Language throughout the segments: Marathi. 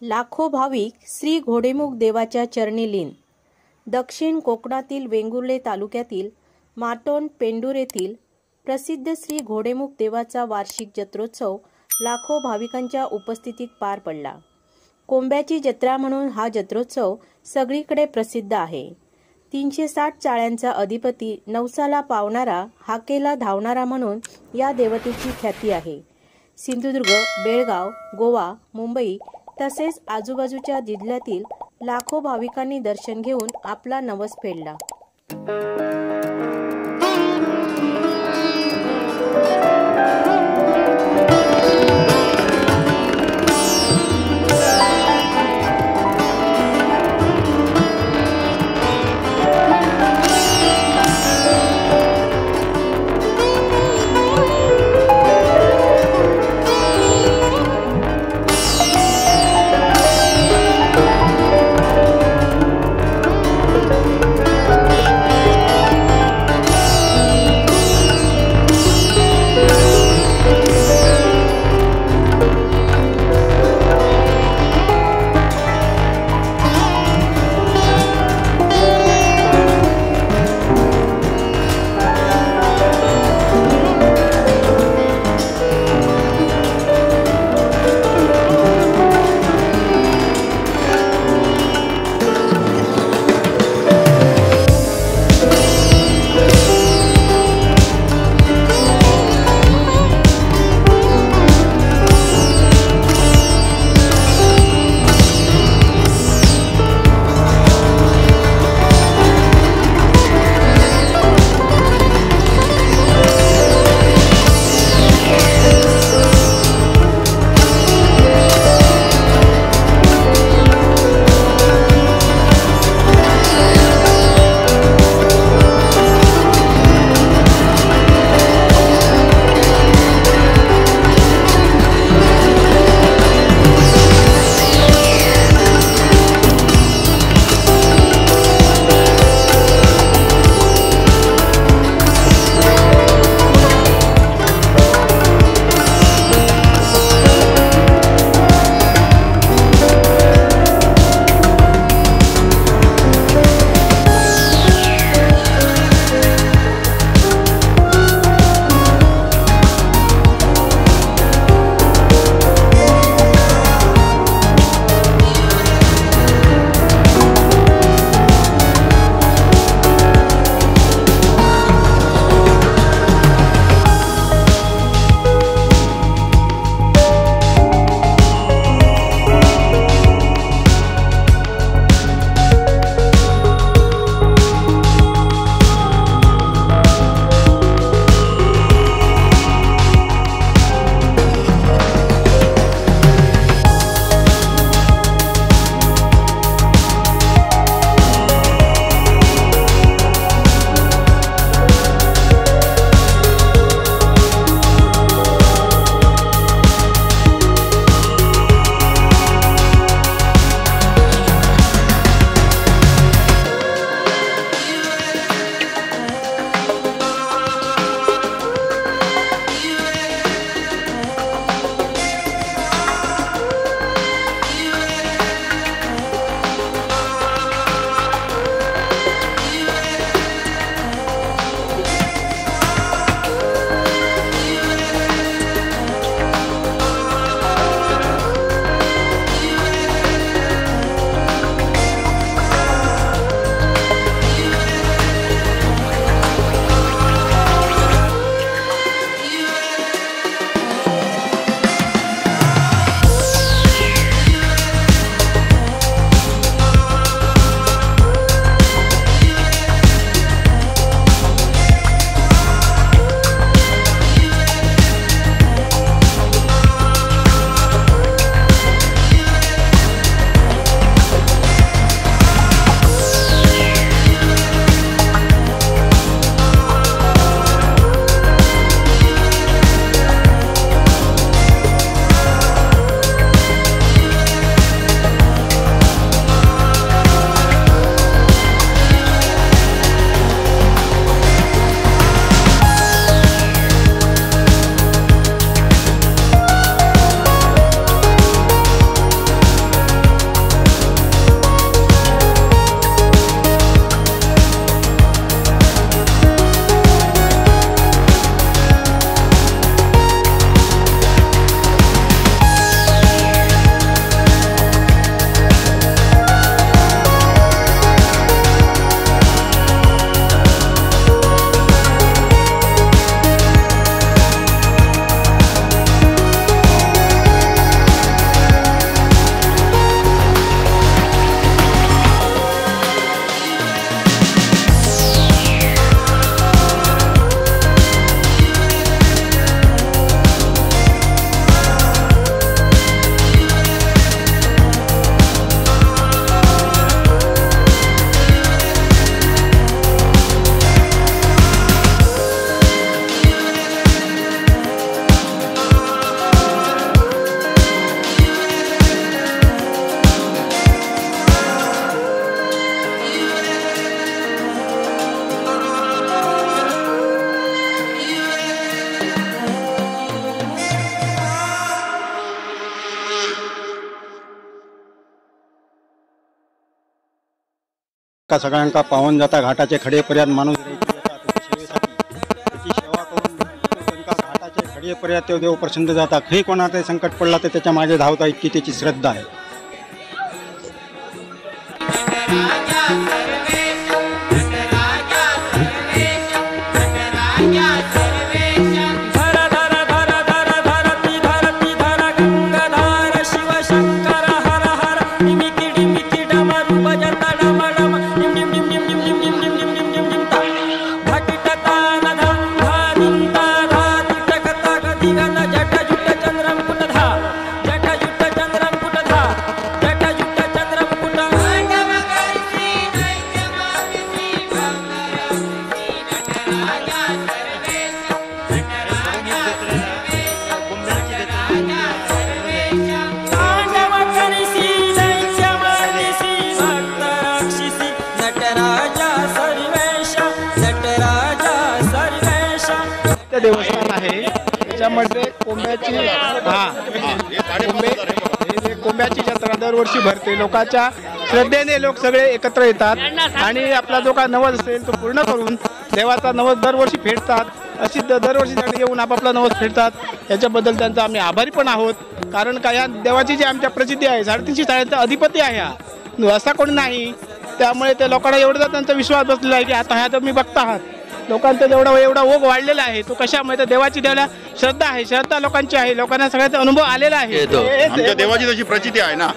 लाखो भाविक श्री घोडेमुख देवाच्या चरणी लीन। दक्षिण कोकणातील वेंगुर्ले तालुक्यातील माटोंड पेंडूर येथील प्रसिद्ध श्री घोडेमुख देवाचा वार्षिक जत्रोत्सव लाखो भाविकांच्या उपस्थितीत पार पडला। कोंब्याची जत्रा म्हणून हा जत्रोत्सव सगळीकडे प्रसिद्ध आहे। 360 चाळ्यांचा अधिपती, नवसाला पावणारा, हाकेला धावणारा म्हणून या देवतेची ख्याती आहे। सिंधुदुर्ग, बेळगाव, गोवा, मुंबई तसेच आजूबाजूच्या जिल्ह्यातील लाखो भाविकांनी दर्शन घेऊन आपला नवस फेडला। का सगळ्यांका पावन जाता घाटाचे खडेपर्यंत माणूस रेकी येतात त्याच्या सेवेसाठी त्याची सेवा करून त्यांना घाटाचे खडेपर्यंत देव प्रसन्न जाता. खंय कोणाचं संकट पडला तर त्याच्या मागे धावता इतकी त्याची श्रद्धा आहे. देवस्थान आहे त्याच्यामध्ये कोंब्याची कोंब्याची जत्रा दरवर्षी भरते. लोकांच्या श्रद्धेने लोक सगळे एकत्र येतात आणि आपला जो काय नवस असेल तो पूर्ण करून देवाचा नवस दरवर्षी फेडतात. अशी दरवर्षी सगळे येऊन आपापला नवस फेडतात. याच्याबद्दल त्यांचा आम्ही आभारी पण आहोत. कारण का या देवाची जी आमच्या प्रसिद्धी आहे 350 शाळांचा अधिपती आहे हा, असा कोणी नाही. त्यामुळे ते लोकांना एवढा त्यांचा विश्वास बसलेला आहे की आता ह्या तुम्ही बघता आहात लोकांचा एवढा ओघ वाढलेला आहे. तो कशामुळे तर देवाची देवाला श्रद्धा आहे. श्रद्धा लोकांची आहे. लोकांना सगळ्याचा अनुभव आलेला आहे. आमच्या देवाची तशी प्रचिती आहे ना.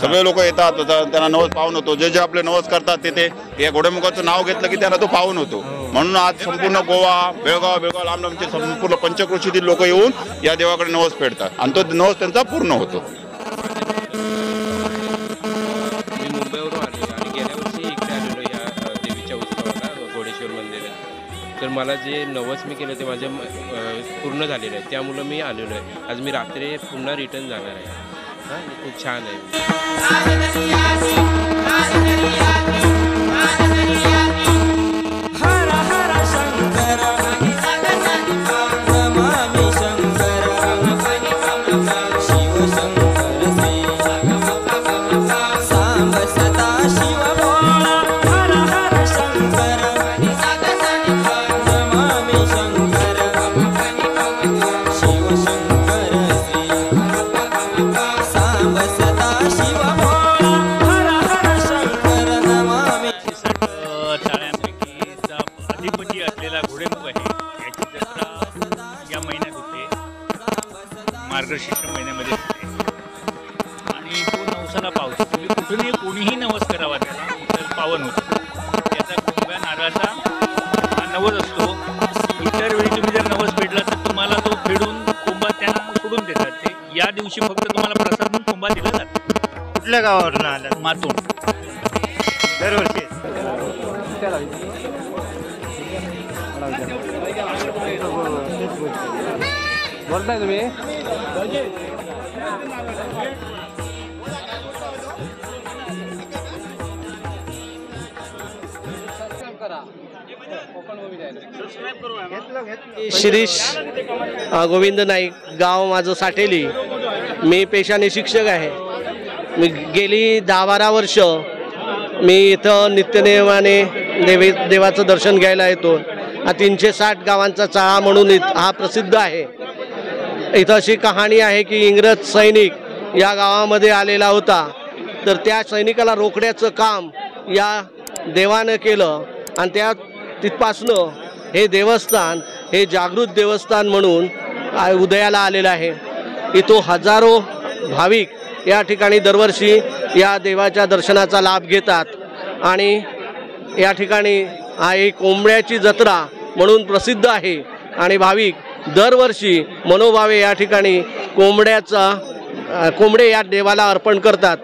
सगळे लोक येतात त्यांना नवस पावन होतो. जे जे आपले नवस करतात ते या घोडेमुखाचं नाव घेतलं की त्यांना तो पावन होतो. म्हणून आज संपूर्ण गोवा बेळगाव लांब लांबचे संपूर्ण पंचक्रोशीतील लोक येऊन या देवाकडे नवस फेडतात आणि तो नवस त्यांचा पूर्ण होतो. तर मला जे नवस मी केलं ते माझ्या पूर्ण झालेलं आहे. त्यामुळं मी आलेलो आहे. आज मी रात्री पुन्हा रिटर्न जाणार आहे. खूप छान आहे. मार्गशीर्ष महिन्यामध्ये होते आणि तो नवसाला पावतो. तुम्ही कुठूनही कोणीही नवस करावा त्याला तर पावन होतो. त्याचा कोंब्या नारळाचा हा नवस असतो. इतर वेळी तुम्ही जर नवस फेडला तर तुम्हाला तो फेडून कोंबा त्यांना सोडून देतात. ते या दिवशी फक्त तुम्हाला प्रसाद म्हणून कोंबा दिला जातो. कुठल्या गावावरून आला? मातोंड. दरवर्षी बोलताय तुम्ही? शिरीष गोविंद नाईक, गाव माझं साठेली. मी पेशाने शिक्षक आहे. मी गेली 10-12 वर्ष मी इथं नित्यनेमाने देवाचं दर्शन घ्यायला येतो. हा 360 गावांचा चाळा म्हणून हा प्रसिद्ध आहे. इथं अशी कहाणी आहे की इंग्रज सैनिक या गावामध्ये आलेला होता. तर त्या सैनिकाला रोखण्याचं काम या देवानं केलं आणि तिथपासनं हे देवस्थान हे जागृत देवस्थान म्हणून उदयाला आलेलं आहे. इथं हजारो भाविक या ठिकाणी दरवर्षी या देवाच्या दर्शनाचा लाभ घेतात आणि या ठिकाणी हा एक कोंबड्याची जत्रा म्हणून प्रसिद्ध आहे आणि भाविक दरवर्षी मनोभावे या ठिकाणी कोंबडे या देवाला अर्पण करतात.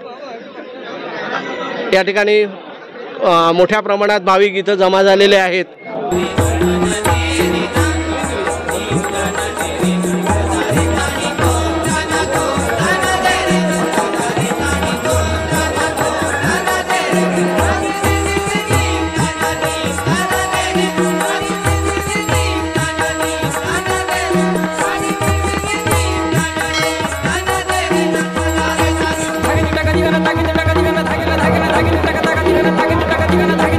या ठिकाणी मोठ्या प्रमाणात भाविक इथं जमा झालेले आहेत. धागे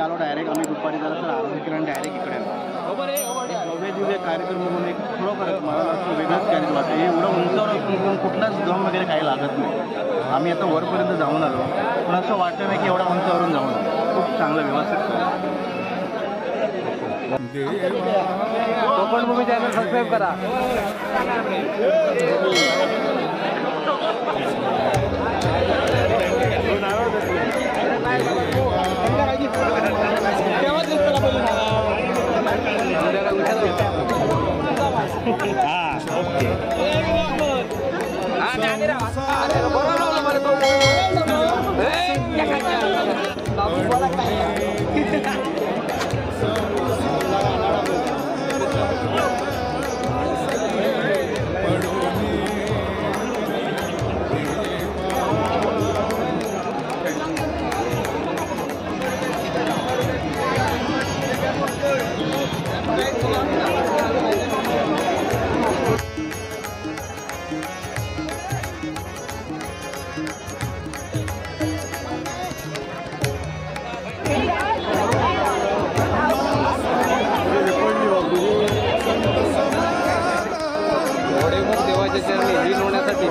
आलो डायरेक्ट आम्ही दुपारी जरा सर आराम केला आणि डायरेक्ट इकडे आलो. भव्य दिव्य कार्यक्रम बघून एक खरोखर मला असं वेगळंच कॅरेज वाटतं. हे एवढं उंचावर असून कुठलाच दम वगैरे काही लागत नाही. आम्ही आता वरपर्यंत जाऊन आलो पण असं वाटतं नाही की एवढ्या उंचावरून जाऊन आलो. खूप चांगलं व्यवस्थित. कोकण भूमी चॅनल सबस्क्राईब करा.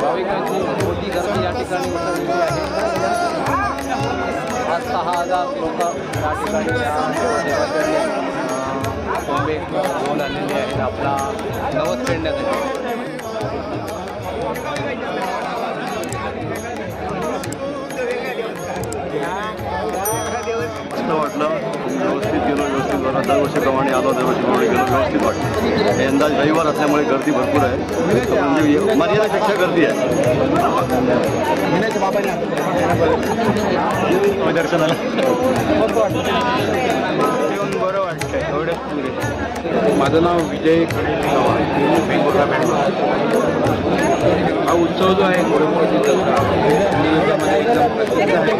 भाविकांची मोठी गर्दी या ठिकाणी उतरलेली आहे. 5,000-6,000 लोक या ठिकाणी कोंबे घेऊन आलेले आहेत आपला नवस फेडण्यासाठी. मस्त वाटलं. व्यवस्थित गेलो, व्यवस्थित बघा. दरवर्षीप्रमाणे आलो, दरवर्षीप्रमाणे गेलो, व्यवस्थित वाटलं. यंदा रविवार असल्यामुळे गर्दी भरपूर आहे. म्हणजे मर्यादेपेक्षा गर्दी आहे. दर्शनाला येऊन बरं वाटतंय. एवढंच पुरे. माझं नाव विजय बेंगोरा मॅडम. हा उत्सव जो आहे घोडेमोडीचा त्यामध्ये एकदम प्रसिद्ध आहे.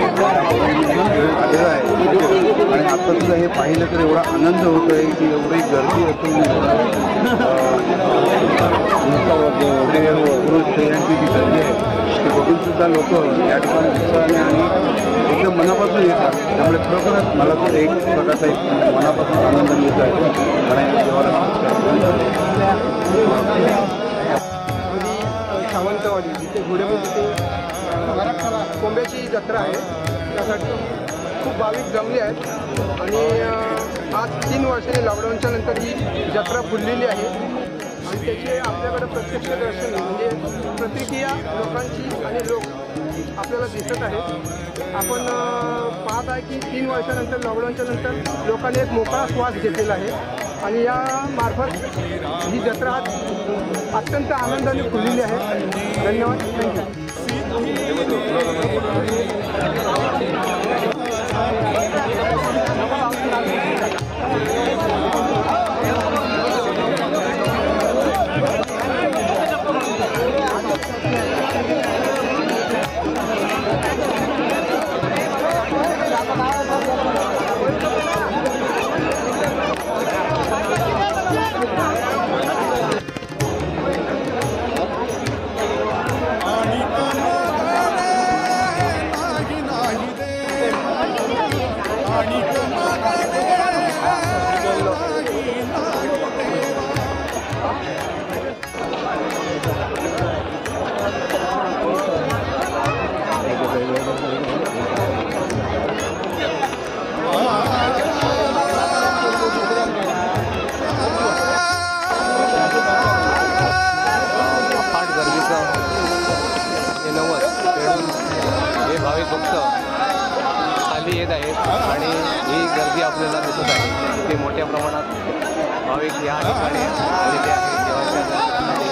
आणि आता सुद्धा हे पाहिलं तर एवढा आनंद होतो आहे की एवढी गर्दी असून पुरुष स्त्रियांची जी गर्दी आहे ते बघून सुद्धा लोक या ठिकाणी उत्साहाने आणि एकदम मनापासून येतात. त्यामुळे खरोखरच मला तो एक प्रकारचा एक मनापासून आनंद मिळत आहे. सावंतवाडी जिथे घोडेमुख कोंब्याची जत्रा आहे त्यासाठी खूप भाविक जमले आहेत. आणि आज 3 वर्षांनी लॉकडाऊनच्या नंतर ही जत्रा फुललेली आहे. आणि त्याचे आपल्याकडे प्रत्यक्ष दर्शन म्हणजे प्रतिक्रिया लोकांची आणि लोक आपल्याला दिसत आहेत. आपण पाहत आहे की 3 वर्षानंतर लॉकडाऊनच्या नंतर लोकांनी एक मोकळा श्वास घेतलेला आहे. आणि या मार्फत ही जत्रा अत्यंत आनंदाने फुललेली आहे. धन्यवाद. खाली येत आहेत आणि ही गर्दी आपल्याला दिसत आहे की मोठ्या प्रमाणात भाविक या ठिकाणी आलेले आहेत देवाच्या दर्शनासाठी.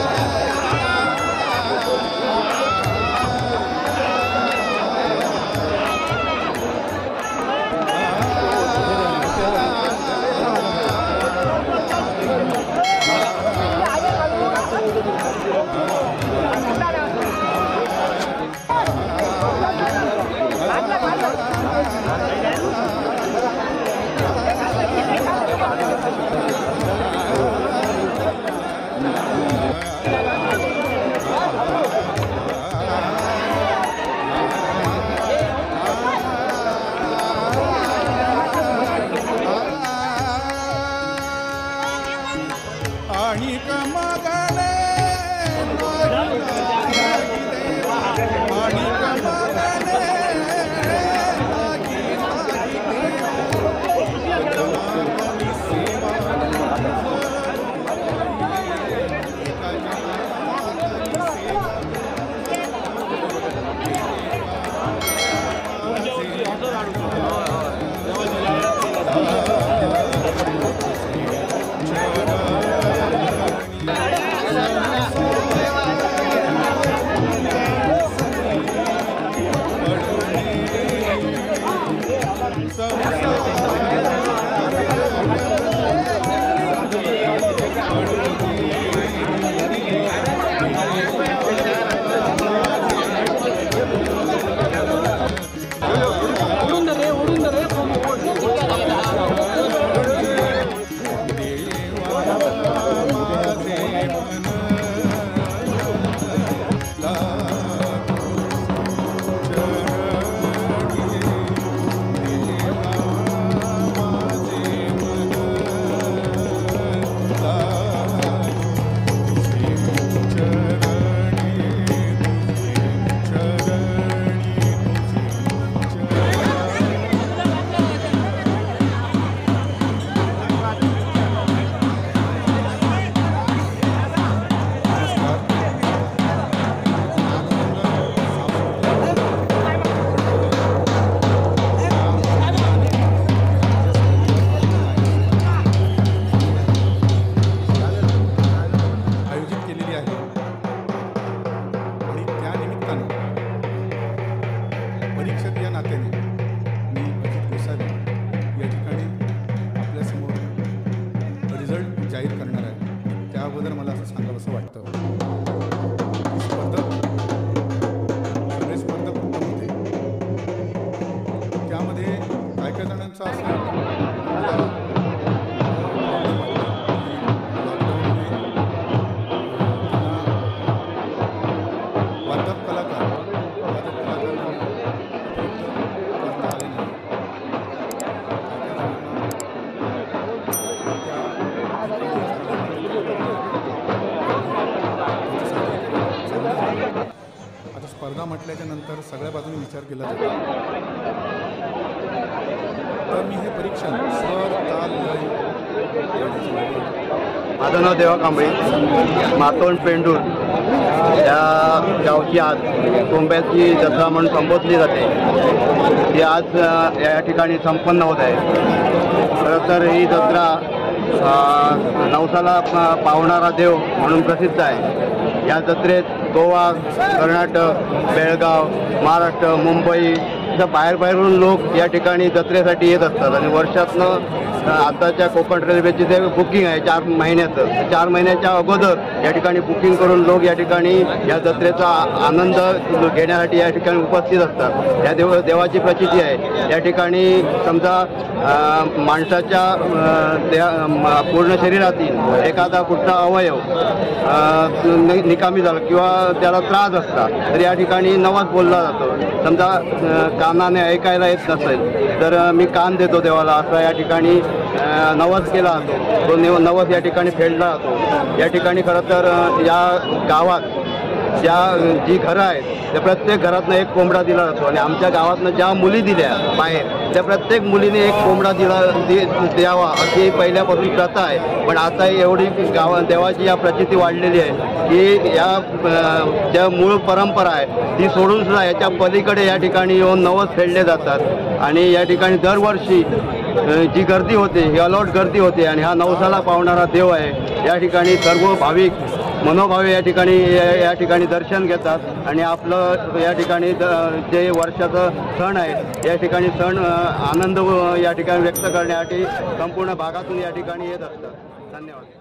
स्पर्धा म्हटल्याच्या नंतर सगळ्या बाजूने विचार केला जातो. तर मी हे परीक्षण स्वर ताल लय. माझं नाव देवा कांबळे, मातोंड पेंडूर या गावची आज कोंब्याची जत्रा म्हणून संबोधली जाते. ती आज या ठिकाणी संपन्न होत आहे. खरं तर ही जत्रा नवसाला पावणारा देव म्हणून प्रसिद्ध आहे. या जत्रेत गोवा, कर्नाटक, बेळगाव, महाराष्ट्र, मुंबई अशा बाहेरून लोक या ठिकाणी जत्रेसाठी येत असतात. आणि वर्षातनं आताच्या कोकण रेल्वेची जे बुकिंग आहे 4 महिन्याचं, 4 महिन्याच्या अगोदर या ठिकाणी बुकिंग करून लोक या ठिकाणी या जत्रेचा आनंद घेण्यासाठी या ठिकाणी उपस्थित असतात. या देवाची प्रचिती आहे. या ठिकाणी समजा माणसाच्या पूर्ण शरीरातील एखादा कुठला अवयव निकामी झाला किंवा त्याला त्रास असता तर या ठिकाणी नवस बोलला जातो. समजा कानाने ऐकायला येत नसेल तर मी कान देतो देवाला असा या ठिकाणी नवस केला जातो. तो नवस या ठिकाणी फेडला जातो. या ठिकाणी खरं तर या गावात जी घरं आहेत त्या प्रत्येक घरातनं एक कोंबडा दिला जातो. आणि आमच्या गावातनं ज्या मुली दिल्या बाहेर त्या प्रत्येक मुलीने एक कोंबडा द्यावा अशी पहिल्यापासून प्रथा आहे. पण आता एवढी देवाची या प्रचिती वाढलेली आहे की या ज्या मूळ परंपरा आहे ती सोडून सुद्धा याच्या पलीकडे या ठिकाणी येऊन नवस फेडले जातात. आणि या ठिकाणी दरवर्षी जी गर्दी होते ही अलॉट गर्दी होते. आणि हा नवसाला पावणारा देव आहे. या ठिकाणी सर्व भाविक मनोभावे या ठिकाणी दर्शन घेतात. आणि आपलं या ठिकाणी जे वर्षाचं सण आहे या ठिकाणी सण आनंद या ठिकाणी व्यक्त करण्यासाठी संपूर्ण भागातून या ठिकाणी येत असतात. धन्यवाद.